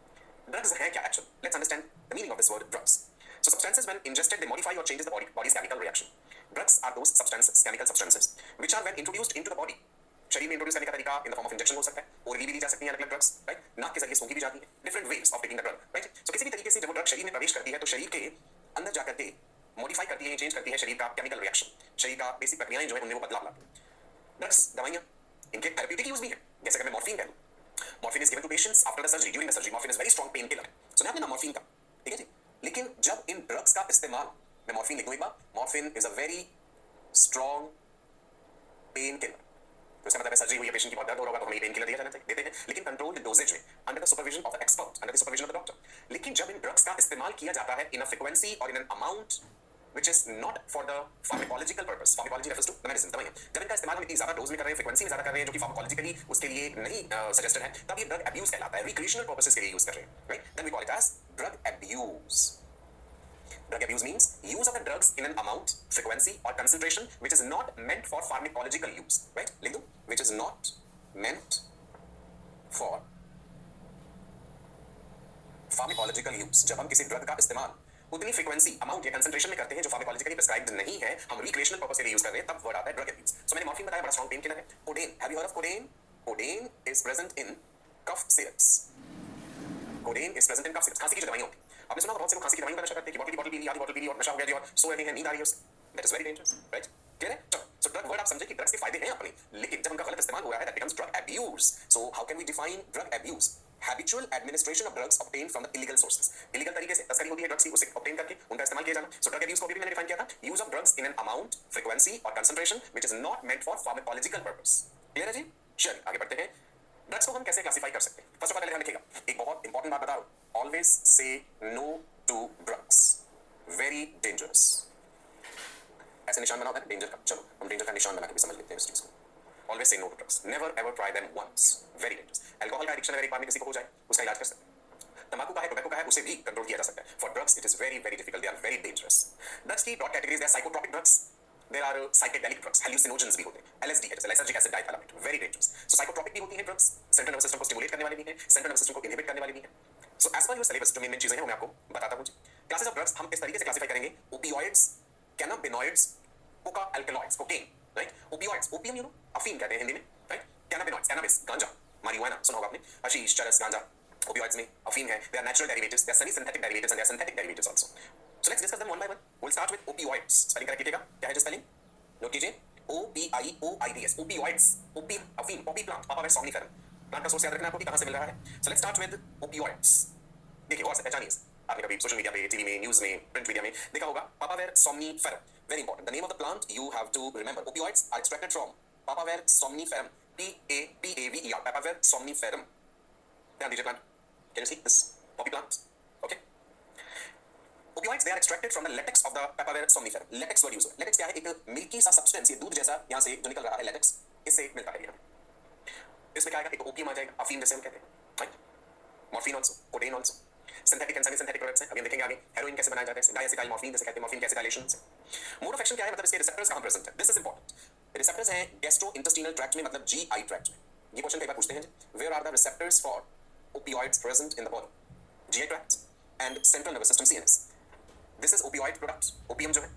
Drugs है क्या actual? Let's understand the meaning of this word drugs. So substances when ingested they modify or changes the body's chemical reaction. Drugs are those substances, chemical substances, which are when introduced into the body. शरीर में इंट्रोड्यूस करने का तरीका in the form of injection हो सकता है, ओरली भी ली जा सकती है अलग-अलग ड्रग्स, राइट, नाक के जरिए सूंघी भी जाती है, different ways of taking the drug, right. So किसी भी तरीके से जब वो ड्रग शरीर में प्रवेश करती है तो शरीर के अंदर जाकर के मॉडिफाई करती है, चेंज करती है शरीर का केमिकल रिएक्शन, शरीर का बेसिक प्रक्रियाएं जो है उनमें वो बदलाव लाती है। ड्रग्स, दवाइयां, इनके थेरेप्यूटिक यूज भी है, जैसे कि मैं मॉर्फिन कह दूं, morphine is given to patients after the surgery, during the surgery. Morphine is very strong pen killer, सुना आपने ना मॉर्फिन का, ठीक है जी। लेकिन जब इन ड्रग्स का इस्तेमाल, मैं मॉर्फिन लिख दूं एक बार, morphine is a very strong pain killer, तो इसका मतलब है सर्जरी हुई है, पेशेंट की बहुत दर्द हो रहा होगा तो हमें पेन किलर दिया जाना चाहिए, देते हैं, लेकिन कंट्रोल्ड डोजेज में, under the supervision of the expert, under the supervision of the doctor. लेकिन जब इन ड्रग्स का इस्तेमाल किया जाता है इन अ फ्रीक्वेंसी और in an amount which is not for the pharmacological purpose, pharmacology refers to the medicine, दवाइयां, जब इनका इस्तेमाल हम इतनी ज्यादा डोज में कर रहे हैं, फ्रीक्वेंसी में ज्यादा कर रहे हैं जो कि फार्माकोलॉजिकली उसके लिए नहीं सजेस्टेड है, तब ये ड्रग अब्यूज कहलाता है, रिक्रिएशनल पर्पसेस के लिए यूज कर रहे हैं, right, then we call it as drug abuse. Drug abuse means use of the drugs in an amount, frequency or concentration which is not meant for pharmacological use, right, लिख दो, which is not meant for pharmacological use। जब हम किसी ड्रग का इस्तेमाल उतनी फ्रीक्वेंसी, अमाउंट या कंसंट्रेशन में करते हैं जो फार्माकोलॉजिकली प्रिस्क्राइब्ड नहीं है, हम रिक्रिएशनल पर्पस के लिए यूज कर रहे हैं, तब वर्ड आता है ड्रग अब्यूज। सो मैंने मॉर्फिन बताया, बड़ा स्ट्रांग पेन किलर है। Codeine, have you heard of codeine? Codeine is present in cough syrups, codeine is present in cough syrups, खांसी की जो दवाइयां होती हैं, आपने सुना बहुत से लोग खांसी की दवाइयां का नशा करते हैं कि बॉटल पी ली, आधी बॉटल पी ली और नशा हो गया जी और सो रहे हैं, नींद आ रही है उससे, that is very dangerous, right, clear है? चलो, सो ड्रग वर्ड आप समझे कि ड्रग्स के फायदे हैं अपने, लेकिन जब उनका गलत इस्तेमाल हो रहा है that becomes drug abuse. So how can we define drug abuse? Habitual administration of drugs obtained from the illegal sources, illegal तरीके से तस्करी होती है ड्रग्स की, उसे obtain करके उनका इस्तेमाल किया जाना। So drug abuse को भी मैंने डिफाइन किया था, use of drugs in an amount, frequency और concentration which is not meant for pharmacological purpose। Clear है जी? चलिए आगे बढ़ते हैं। ड्रग्स को हम कैसे क्लासिफाई कर सकते हैं? फर्स्ट ऑफ ऑल ध्यान रखिएगा, एक बहुत इंपॉर्टेंट बात बता रहा हूं, always say no to drugs, very dangerous. ऐसे निशान बना होता है डेंजर का, चलो हम डेंजर का निशान बना के भी समझ लेते हैं इस चीज को। Always say no to drugs. Never ever try them once. Very dangerous. Alcohol का एडिक्शन अगर एक बार में किसी को हो जाए, उसका इलाज कर सकते हैं। तंबाकू का है, टोबैको का है, उसे भी कंट्रोल किया जा सकता है। For drugs, it is very very difficult. They are very dangerous. Drugs की broad categories, there are psychotropic drugs. There are psychedelic drugs. Hallucinogens भी होते हैं। LSD है, जैसे lysergic acid diethylamide. Very dangerous. So psychotropic भी होती हैं drugs. Central nervous system को stimulate करने वाली भी हैं, central nervous system को inhibit करने वाली भी हैं। So as per your syllabus, जो मेन चीजें हैं वो मैं आपको बताता हूँ। Classes of drugs हम इस तरीके से क्लासिफाई करेंगे: opioids, cannabinoids, coca alkaloids, cocaine, right? Opioids, opium, you know, अफीम कहते हैं हिंदी में, राइट? कैनाबिनॉइड्स, कैनबिस, गांजा, marijuana, सुना होगा आपने, हशीश, चरस, गांजा, ओपियोइड्स में अफीम है। They are natural derivatives, they are semi-synthetic derivatives and they are synthetic derivatives also. So let's discuss them one by one. We'll start with opioids. Spelling correct कीजिएगा, क्या है जो स्पेलिंग? नोट कीजिए, OPIOIDS, opioids, opium, अफीम, poppy plant, Papaver somniferum. Plant का सोर्स याद रखना आपको कि कहां से मिल रहा है। So let's start with opioids. देखिए और से पहचानिए, आपने कभी सोशल मीडिया पे, टीवी में, न्यूज़ में, प्रिंट मीडिया में देखा होगा, Papaver somniferum. Very important. The name of the plant you have to remember. Opioids are extracted from Papaver somniferum. Papaver, Papaver somniferum. ध्यान दीजिए plant. Can you see this poppy plant? Okay. Opioids they are extracted from the latex of the Papaver somniferum. Latex word use है। Latex क्या है? एक मिल्की सा सब्सटेंस, ये दूध जैसा यहाँ से जो निकल रहा है latex, इससे मिलता है ये। इसमें क्या आएगा? एक ओपियम आ जाएगा, अफीम जैसे हम कहते हैं, right? Morphine also, codeine also, synthetic and semi synthetic products हैं, अभी हम देखेंगे आगे। हेरोइन कैसे बनाया जाता है, डायएसिटाइल मॉर्फिन जैसे कहते हैं, मॉर्फिन के एसिटाइलेशन से। मोड ऑफ एक्शन क्या है, मतलब इसके रिसेप्टर्स कहां प्रेजेंट है, दिस इज इंपॉर्टेंट। रिसेप्टर्स हैं गैस्ट्रो इंटेस्टिनल ट्रैक्ट में, मतलब जीआई ट्रैक्ट में। ये क्वेश्चन कई बार पूछते हैं, where are the receptors for opioids present in the body? GI tract and central nervous system, CNS. This is opioid product, opium जो है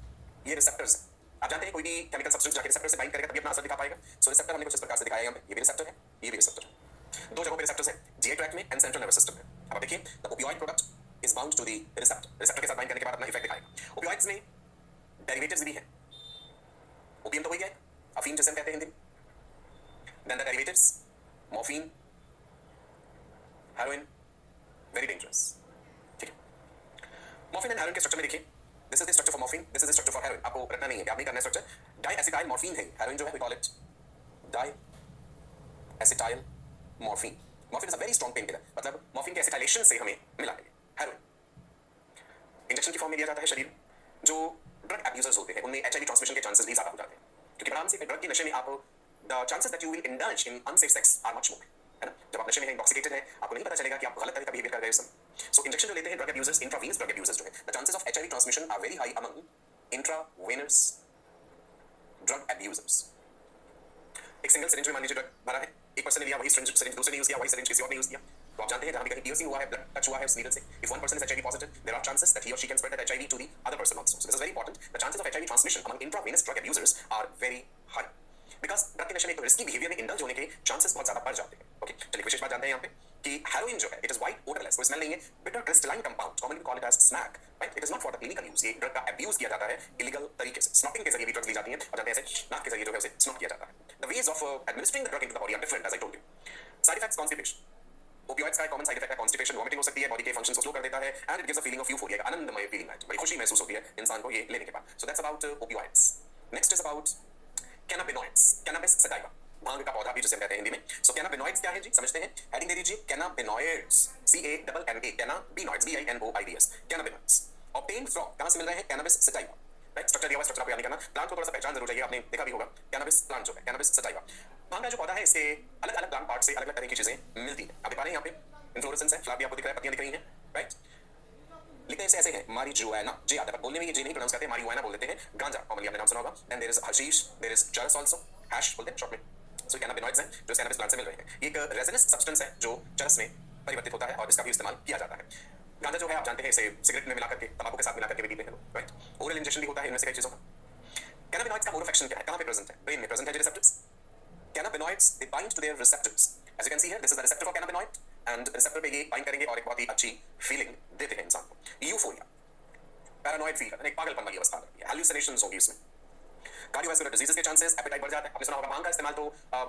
ये रिसेप्टर्स है। आप जानते हैं कोई भी केमिकल सब्सटेंस जाके रिसेप्टर से बाइंड करेगा तभी अपना असर दिखा पाएगा। सो रिसेप्टर हमने कुछ इस प्रकार से दिखाया है, ये भी रिसेप्टर है, ये भी रिसेप्टर है। दो जगहों पे रिसेप्टर्स हैं, जीआई ट्रैक्ट में एंड सेंट्रल नर्वस सिस्टम में। अब देखिए, the opioid product is bound to the receptor, receptor के साथ बाइंड करने के बाद अपना इफेक्ट दिखाएगा। ओपियोइड्स में डेरिवेटिव्स भी हैं, ओपियम तो वही है, अफीम जैसे हम कहते हैं हिंदी में, Then the derivatives, morphine, heroin, very dangerous. ठीक है, morphine and heroin के स्ट्रक्चर में देखिए, this is the structure for morphine, this is the structure for heroin. आपको रटना नहीं है, याद नहीं करना है स्ट्रक्चर. डाइएसिटाइल मॉर्फिन है हेरोइन जो है, we call it डाइएसिटाइल morphine. Morphine is a very strong pain killer, मतलब मॉर्फिन के एसिटाइलेशन से हमें मिला है हेरोइन. इंजेक्शन की फॉर्म में दिया जाता है शरीर. जो ड्रग अब्यूजर्स होते हैं उनमें एचआईवी ट्रांसमिशन के चांसेस भी ज्यादा हो जाते हैं, क्योंकि आराम से ड्रग के नशे में आप the chances that you will indulge in unsafe sex are much more, है ना. जब आप नशे में हैं, इंटॉक्सिकेटेड हैं, आपको नहीं पता चलेगा कि आप गलत तरह का बिहेवियर कर रहे हो. सो इंजेक्शन जो लेते हैं drug abusers, intravenous drug abusers जो है, the chances of HIV transmission are very high among intravenous drug abusers. एक सिंगल सिरिंज में मान लीजिए ड्रग भरा है, एक पर्सन ने लिया, वही सिरिंज दूसरे ने यूज किया, वही सिरिंज किसी और ने यूज किया, तो आप जानते हैं जहां भी कहीं पियर्सिंग हुआ है, ब्लड टच हुआ है उस नीडल से, if one person is HIV positive, there are chances that he or she can spread that HIV to the other person also. So this is very important. The chances of HIV transmission among intravenous drug abusers are very high. Because drug के नशे में एक रिस्की बिहेवियर में इंडल्ज होने के चांसेस बहुत ज्यादा बढ़ जाते हैं. ओके, चलिए विशेष बात जानते हैं यहाँ पे कि हेरोइन जो है, इट इज व्हाइट ओडरलेस, कोई स्मेल नहीं है, bitter crystalline compound, commonly called it as smack, right. It is not for the clinical use. ये ड्रग का अब्यूज किया जाता है इलीगल तरीके से, स्नॉटिंग के जरिए भी ड्रग्स ली जाती हैं, और जानते हैं ऐसे नाक के जरिए जो है उसे स्नॉट किया जाता है. The ways of administering the drug into the body are different, as I told you. Side effects, constipation. Opioids का कॉमन साइड इफेक्ट है कॉन्स्टिपेशन, वॉमिटिंग हो सकती है, बॉडी के फंक्शंस को स्लो कर देता है, and it gives a feeling of euphoria, आनंदमय फीलिंग है, बड़ी खुशी महसूस होती है इंसान को ये लेने के बाद. So that's about opioids. Next is about cannabinoids, cannabis sativa, भांग का पौधा भी जिसे कहते हैं हिंदी में. सो कैनाबिनॉइड्स क्या है जी, समझते हैं. हेडिंग दे दीजिए, cannabinoids, CANNA, cannabinoids, BINOIDS, cannabinoids. Obtained from, कहां से मिल रहे हैं, कैनबिस सटाइवा, राइट. स्ट्रक्चर दिया हुआ, स्ट्रक्चर आपको याद नहीं करना. प्लांट को थोड़ा सा पहचान जरूर चाहिए, आपने देखा भी होगा कैनबिस प्लांट जो है, कैनबिस सटाइवा. भांग का जो पौधा है, इससे अलग अलग प्लांट पार्ट से अलग अलग तरह की चीजें मिलती हैं. आप देख पा रहे हैं यहाँ पे इन्फ्लोरेसेंस है, फ्लावर भी आपको दिख रहा है, पत्तियां दिख रही हैं, राइट. लिखते हैं ऐसे हैं, मारिजुआना, जी आता है, बोलने में ये जी नहीं प्रोनाउंस करते, मारिजुआना बोल देते हैं. गांजा कॉमनली आपने नाम सुना होगा. Then there is hashish, there is charas also, hash बोलते हैं शॉर्ट में. सो कैनाबिनॉइड्स हैं जो कैनबिस प्लांट से मिल रहे हैं. एक रेजिनस सब्सटेंस है जो चरस में परिवर्तित होता है और इसका भी इस्तेमाल किया जाता है. गांजा जो है आप जानते हैं, इसे सिगरेट में मिला करके, तंबाकू के साथ मिला करके भी पीते हैं लोग, राइट. ओरल इंजेक्शन भी होता है इनमें से कई चीजों का. कैनाबिनॉइड्स का मोड ऑफ एक्शन क्या है, कहां पे प्रेजेंट है, ब्रेन में प्रेजेंट है जो receptors. Cannabinoids they bind to their receptors. As you can see here, this is the receptor for cannabinoid and receptor पे ये bind करेंगे और एक बहुत ही अच्छी फीलिंग देते हैं इंसान को. यूफोरिया, पैरानॉइड फील करना, एक पागलपन वाली अवस्था होती है, हैलुसिनेशंस होंगी इसमें. कार्डियोवैस्कुलर डिजीजेस के चांसेस, एपेटाइट बढ़ जाता है. आपने सुना होगा भांग का इस्तेमाल तो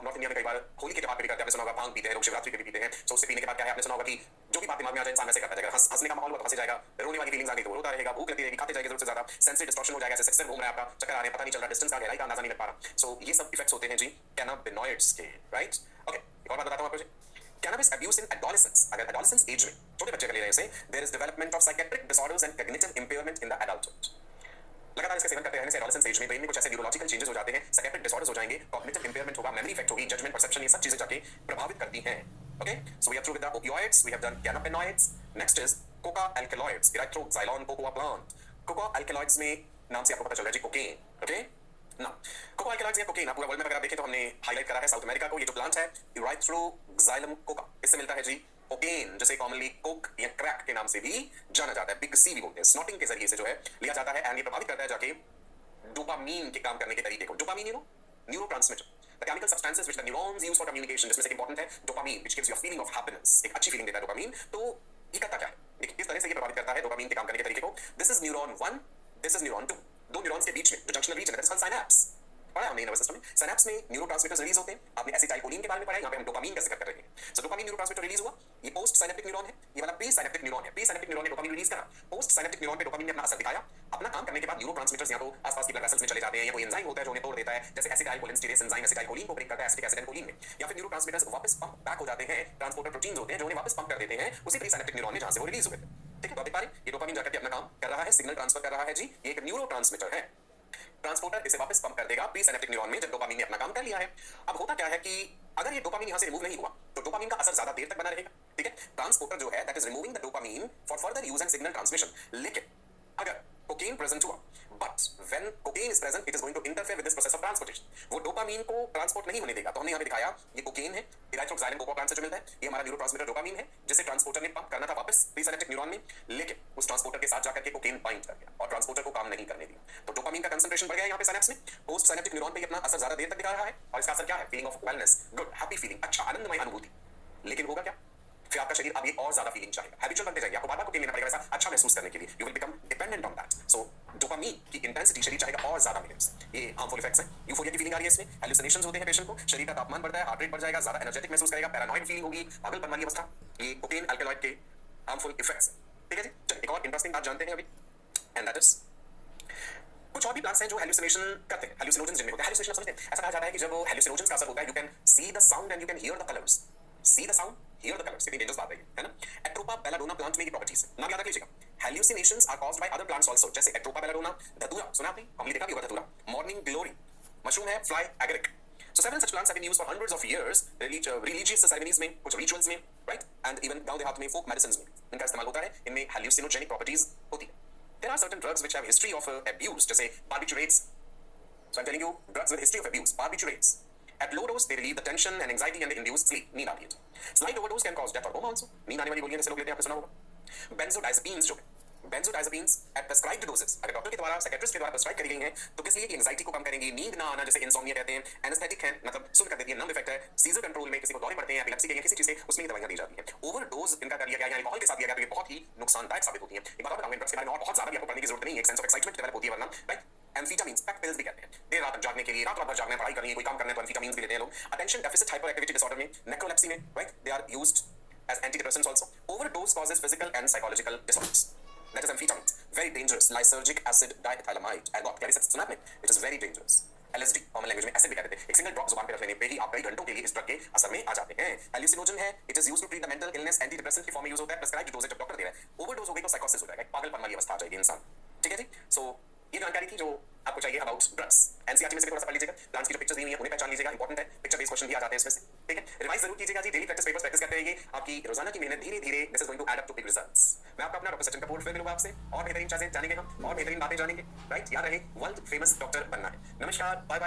नॉर्थ इंडिया में कई बार होली के त्योहार पे भी करते हैं. आपने सुना होगा भांग पीते हैं लोग, शिवरात्रि पे भी पीते हैं. सो उससे पीने के बाद क्या है, आपने सुना होगा कि जो भी बात दिमाग में आ जाए इंसान वैसे करता जाएगा. हंसने का माहौल हुआ तो हंसे जाएगा, रोने वाली फीलिंग्स आ गई तो रोता रहेगा, भूख लगती रहेगी, खाते जाएगा जरूरत से ज्यादा, सेंसरी डिस्टॉर्शन हो जाएगा, ऐसे सेक्स में घूम रहा है आपका, चक्कर आ रहे हैं, पता नहीं चल रहा, डिस्टेंस का, गहराई का अंदाजा नहीं लग पा रहा. सो ये सब इफेक्ट्स होते हैं जी कैनाबिनॉइड्स के, राइट. ओके, एक और बात बताता हूं आपको जी. Cannabis abuse in adolescence, अगर adolescence age में छोटे बच्चे का ले रहे हैं इसे, there is development of psychiatric disorders and cognitive impairment in the adulthood. लगातार इसका सेवन करते रहने से एडोलेसेंस एज में ब्रेन में कुछ ऐसे न्यूरोलॉजिकल चेंजेस हो जाते हैं, साइकियाट्रिक डिसऑर्डर्स हो जाएंगे, कॉग्निटिव इंपेयरमेंट होगा, मेमोरी इफेक्ट होगी, जजमेंट, परसेप्शन, ये सब चीजें जाके प्रभावित करती हैं. Okay, so we are through with the opioids, we have done cannabinoids. Next is coca alkaloids, erythroxylon, cocoa plant. Coca alkaloids में नाम से आपको पता चल रहा है जी, कोकेन. ओके ना, कोका अल्कलॉइड्स या कोकेन, पूरा वर्ल्ड में अगर आप देखें तो हमने हाईलाइट करा है साउथ अमेरिका को. ये जो प्लांट है इराइथ्रोक्साइलम कोका, इससे मिलता है जी कोकेन, जिसे कॉमनली कोक या क्रैक के नाम से भी जाना जाता है, बिग सी भी बोलते हैं. स्नॉटिंग के जरिए से जो है लिया जाता है, एंड ये प्रभावित करता है जाके डोपामीन के काम करने के तरीके को. Dopamine you know, neurotransmitter, the chemical substances which the neurons use for communication, जिसमें से इंपॉर्टेंट है dopamine, which gives you a feeling of happiness, एक अच्छी फीलिंग देता है डोपामीन. तो ये करता क्या है, देखिए किस तरह से ये प्रभावित करता है डोपामीन के काम करने के तरीके को. This is neuron 1, this is neuron 2, दो न्यूरॉन्स के बीच में जो जंक्शनल रीजन है, दैट्स कॉल्ड साइनैप्स. पढ़ा हमने नर्वस सिस्टम में, साइनैप्स में न्यूरोट्रांसमीटर्स रिलीज होते हैं. आपने एसिटाइलकोलिन के बारे में पढ़ा है, यहाँ पे हम डोपामीन का जिक्र कर रहे हैं. सो डोपामीन न्यूरोट्रांसमीटर रिलीज हुआ, ये पोस्ट साइनेप्टिक न्यूरॉन है, ये वाला प्री साइनेप्टिक न्यूरॉन है. प्री साइनेप्टिक न्यूरॉन ने डोपामीन रिलीज करा, पोस्ट साइनेप्टिक न्यूरॉन पे डोपामीन ने अपना असर दिखाया. अपना काम करने के बाद न्यूरोट्रांसमीटर्स यहाँ तो आसपास की ब्लड वेसल्स में चले जाते हैं, या कोई एंजाइम होता है जो उन्हें तोड़ देता है, जैसे एसिटाइलकोलिनस्टीरेज एंजाइम एसिटाइलकोलिन को ब्रेक करता है एसिटिक एसिड एंड कोलिन में, या फिर न्यूरोट्रांसमीटर्स वापस पंप बैक हो जाते हैं, ट्रांसपोर्टर प्रोटीन्स होते हैं जो उन्हें वापस पंप कर देते हैं उसी प्री साइनेप्टिक न्यूरॉन में जहां से वो रिलीज हुए थे. ठीक है, तो आप देख पा रहे हैं ये डोपामीन जाकर के अपना काम कर रहा है, सिग्नल ट्रांसफर कर रहा है जी. ये एक न्यूरोट्रांसमीटर है, ट्रांसपोर्टर इसे वापस पंप कर देगा प्री सिनेप्टिक न्यूरॉन में जब डोपामीन ने अपना काम कर लिया है. अब होता क्या है कि अगर ये डोपामीन यहां से रिमूव नहीं हुआ तो डोपामीन का असर ज्यादा देर तक बना रहेगा. ठीक है, ट्रांसपोर्टर जो है that is removing the dopamine for further use and signal transmission. लेकिन अगर कोकेन प्रेजेंट हुआ, but when cocaine is present it is going to interfere with this process of transportation. वो डोपामीन को ट्रांसपोर्ट नहीं होने देगा. तो हमने यहां पे दिखाया ये कोकेन है, इराइथ्रोक्साइलिन कोका प्लांट से जो मिलता है, ये हमारा न्यूरोट्रांसमीटर डोपामीन है जिसे ट्रांसपोर्टर ने पंप करना था वापस प्री सिनेप्टिक न्यूरॉन में, लेकिन उस ट्रांसपोर्टर के साथ जाकर के कोकेन बाइंड कर गया और ट्रांसपोर्टर को काम नहीं करने दिया. तो डोपामीन का कंसंट्रेशन बढ़ गया यहाँ पे सिनेप्स में, पोस्ट सिनेप्टिक न्यूरॉन पे अपना असर ज्यादा देर तक दिखा रहा है, और इसका असर क्या है, feeling of wellness, good happy feeling, अच्छा आनंदमय अनुभूति. लेकिन होगा क्या, फिर आपका शरीर अब ये और ज्यादा फीलिंग चाहेगा, हैबिचुअल बनते जाएगा, आपको बार-बार कोकेन लेना पड़ेगा ऐसा अच्छा महसूस करने के लिए. You will become dependent on that. So dopamine की इंटेंसिटी शरीर चाहेगा और ज्यादा मिले उससे। ये हार्मफुल इफेक्ट्स हैं। यूफोरिया की फीलिंग आ रही है इसमें, हेलुसिनेशंस होते हैं पेशेंट को, शरीर का तापमान बढ़ता है, हार्ट रेट बढ़ जाएगा, ज्यादा एनर्जेटिक महसूस करेगा, पैरानॉइड फीलिंग होगी, पागलपन वाली अवस्था। ये कोकेन अल्कलॉइड के हार्मफुल इफेक्ट्स हैं। ठीक है जी, चलिए एक और इंटरेस्टिंग बात जानते हैं अभी, एंड दैट इज कुछ और भी प्लांट्स हैं जो हेलुसिनेशन करते हैं, हेलुसिनोजेंस जिनमें होते हैं। हेलुसिनेशन समझते हैं, ऐसा कहा जाता है कि जब हेलुसिनोजेंस का असर होता है, you can see the sound and you can hear the colours. See the sound, here the colours, कितनी डेंजरस बात है ना। एट्रोपा बेलाडोना प्लांट में की प्रॉपर्टीज है, नाम याद रख लीजिएगा। Hallucinations are caused by other plants also, जैसे एट्रोपा बेलाडोना, धतूरा सुना आपने, हमने देखा भी होगा धतूरा, मॉर्निंग ग्लोरी, मशरूम है fly agaric. So several such plants have been used for hundreds of years, religious ceremonies में, कुछ rituals में, right? And even गांव देहात में folk medicines में इनका इस्तेमाल होता है, इनमें hallucinogenic properties होती है। There are certain drugs which have history of abuse, जैसे barbiturates. So I'm telling you, drugs with history of abuse, barbiturates. At low dose, they relieve the tension and anxiety and they induce sleep, नींद आती है। Slight overdose can cause death or coma also, नींद आने वाली गोलियां जैसे लोग लेते हैं, आपने सुना होगा। Benzodiazepines जो बेंजोडाइजेपिन्स एट प्रेस्क्राइब्ड डोजेस, अगर डॉक्टर के द्वारा, साइकियाट्रिस्ट के द्वारा प्रेस्क्राइब करी गई हैं, तो किस लिए कि एंजाइटी को कम करेंगी, नींद ना आना जैसे इंसोम्निया कहते हैं, एनेस्थेटिक है मतलब सुन कर देती है, नम इफेक्ट है, सीजर कंट्रोल में किसी को दौरे पड़ते हैं, एपिलेप्सी के या किसी चीज से, उसमें ये दवाइयां दी जाती हैं। ओवरडोज इनका कर लिया गया या अल्कोहल के साथ दिया गया तो ये बहुत ही नुकसानदायक साबित होती है। एक बात बताऊं, ड्रग्स के बारे में और बहुत ज्यादा भी आपको पढ़ने की जरूरत नहीं है, एक सेंस ऑफ एक्साइटमेंट डेवलप होती है, वरना राइट। एम्फेटामिन्स, पैक पिल्स भी कहते हैं, देर रात तक जागने के लिए, रात भर जागना है, पढ़ाई करनी है, कोई काम करना है तो एम्फेटामिन्स भी लेते हैं लोग। Attention deficit hyper activity disorder में, नेक्रोलेप्सी में, right, they are used as antidepressants also. Overdose causes physical and psychological disorders. That is amphetamines. Very dangerous. Lysergic acid diethylamide. ALGOT. क्या सुना आपने? It is very dangerous. LSD, common language में एसिड भी कहते हैं। एक सिंगल ड्रॉप जुबान पे रख लेने पे ही आप कई घंटों के लिए इस ड्रग के असर में आ जाते हैं। हेलुसिनोजन है, it is used to treat the mental illness, anti depressant की फॉर्म में यूज होता है, प्रेस्क्राइब्ड डोजेज जब डॉक्टर दे रहा है। ओवरडोज हो गई तो साइकोसिस हो जाएगा, एक पागलपन वाली अवस्था आ जाएगी इंसान। ठीक है जी, सो ये जानकारी थी जो आपको चाहिए अबाउट ड्रग्स। एनसीईआरटी में से भी थोड़ा सा पढ़ लीजिएगा, प्लांट्स की जो पिक्चर्स दी हुई हैं उन्हें पहचान लीजिएगा, इंपॉर्टेंट है, पिक्चर बेस्ड क्वेश्चन भी आ जाते हैं इसमें से। ठीक है, रिवाइज जरूर कीजिएगा जी, डेली प्रैक्टिस पेपर्स प्रैक्टिस करते रहिए, आपकी रोजाना की मेहनत धीरे धीरे this is going to add up to big results. मैं आपका अपना डॉक्टर सचिन कपूर, फिर मिलूंगा आपसे और बेहतरीन चीजें जानेंगे हम, और बेहतरीन बातें जानेंगे, राइट। याद रहे, वर्ल्ड फेमस डॉक्टर बनना है। नमस्कार, बाय बाय।